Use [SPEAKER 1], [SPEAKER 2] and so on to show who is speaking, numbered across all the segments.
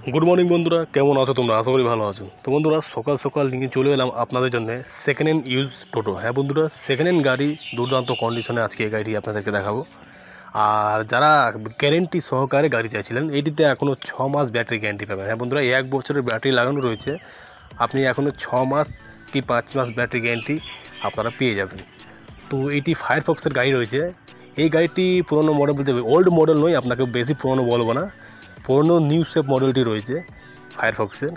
[SPEAKER 1] Good morning बंधुरा केमन आछो तोमरा आशा करी भालो आछो। तो बंधुरा सकाल सकाल निये चले एलाम आपनादेर जन्य सेकेंड हैंड यूज टोटो। हाँ बंधुरा सेकेंड हैंड गाड़ी दुर्दान्त कन्डिशने आज के गाड़ीटी आपनादेरके देखाबो। और जारा ग्यारेंटी सहकारे गाड़ी चाइछिलेन एटिते एखोनो 6 मास बैटारि ग्यारेंटी पाबेन। हाँ बंधुरा 1 बछरेर बैटारि लागानो रयेछे, आपनि एखोनो 6 मास कि 5 मास बैटारि ग्यारेंटी आपनारा पेये जाबेन। तो एटी फायरफक्सेर गाड़ी रयेछे। এই গাড়িটি পুরনো মডেল বলতে ওল্ড মডেল নয়, আপনাকে বেশি পুরনো বলবো না, পুরনো নিউ শেপ মডেলটি রয়েছে ফায়ারফক্সের।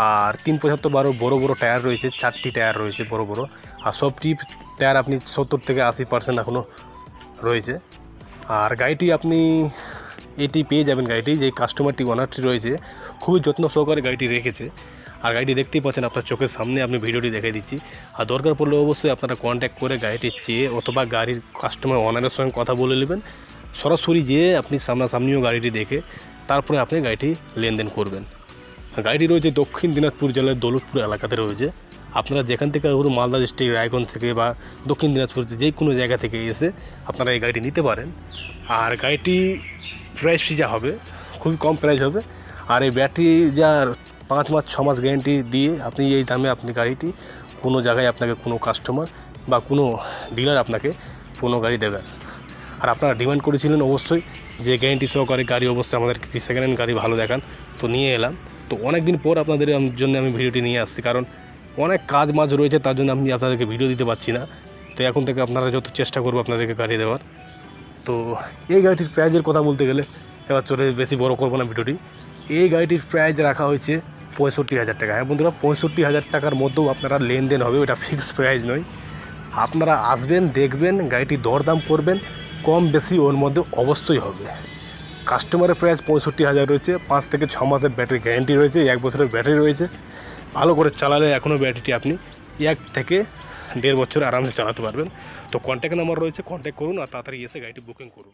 [SPEAKER 1] আর 375 বড় বড় টায়ার রয়েছে, 4টি টায়ার রয়েছে বড় বড়। আর সবটি টায়ার আপনি 70 থেকে 80% এখনও রয়েছে। আর গাড়িটি আপনি এটি পেয়ে যাবেন, গাড়িটি যে কাস্টমারটি ওনারটি রয়েছে খুবই যত্ন সহকারে গাড়িটি রেখেছে। আর গাড়িটি দেখতেই পাচ্ছেন আপনার চোখের সামনে, আমি ভিডিওটি দেখিয়ে দিচ্ছি। আর দরকার পড়লে অবশ্যই আপনারা কন্ট্যাক্ট করে গাড়িটি চেয়ে অথবা গাড়ির কাস্টমার ওনারের সঙ্গে কথা বলে নেবেন। সরাসরি যেয়ে আপনি সামনাসামনিও গাড়িটি দেখে তারপরে আপনি গাড়িটি লেনদেন করবেন। গাড়িটি রয়েছে দক্ষিণ দিনাজপুর জেলার দৌলতপুর এলাকাতে রয়েছে। আপনারা যেখান থেকে মালদা ডিস্ট্রিক্ট রায়গঞ্জ থেকে বা দক্ষিণ দিনাজপুর যে কোনো জায়গা থেকে এসে আপনারা এই গাড়িটি নিতে পারেন। আর গাড়িটি প্রাইসটি যা হবে খুবই কম প্রাইস হবে। আর এই ব্যাটারি যা 5 মাস 6 মাস গ্যারেন্টি দিয়ে আপনি এই দামে আপনি গাড়িটি কোনো জায়গায় আপনাকে কোনো কাস্টমার বা কোনো ডিলার আপনাকে কোনো গাড়ি দেবেন। আর আপনারা ডিমান্ড করেছিলেন অবশ্যই যে গ্যারেন্টি সহকারে গাড়ি অবশ্যই আমাদেরকে সেকেন্ড হ্যান্ড গাড়ি ভালো দেখান, তো নিয়ে এলাম। তো অনেক দিন পর আপনাদের জন্য আমি ভিডিওটি নিয়ে আসছি, কারণ অনেক কাজ মাজ রয়েছে, তার জন্য আমি আপনাদেরকে ভিডিও দিতে পারছি না। তো এখন থেকে আপনারা যত চেষ্টা করবো আপনাদেরকে গাড়ি দেওয়ার। তো এই গাড়িটির প্রাইজের কথা বলতে গেলে এবার চলে বেশি বড় করবো না ভিডিওটি। এই গাড়িটির প্রাইজ রাখা হয়েছে 65,000 টাকা। হ্যাঁ বন্ধুরা, 65,000 টাকার মধ্যেও আপনারা লেনদেন হবে, ওটা ফিক্সড প্রাইস নয়। আপনারা আসবেন, দেখবেন, গাড়িটি দরদাম করবেন, কম বেশি ওর মধ্যে অবশ্যই হবে। কাস্টমারের প্রাইস 65,000 রয়েছে, 5 থেকে 6 মাসের ব্যাটারি গ্যারেন্টি রয়েছে, 1 বছরের ব্যাটারি রয়েছে। ভালো করে চালালে এখনও ব্যাটারিটি আপনি 1 থেকে 1.5 বছর আরামসে চালাতে পারবেন। তো কন্ট্যাক্ট নাম্বার রয়েছে, কন্ট্যাক্ট করুন আর তাড়াতাড়ি এসে গাড়িটি বুকিং করুন।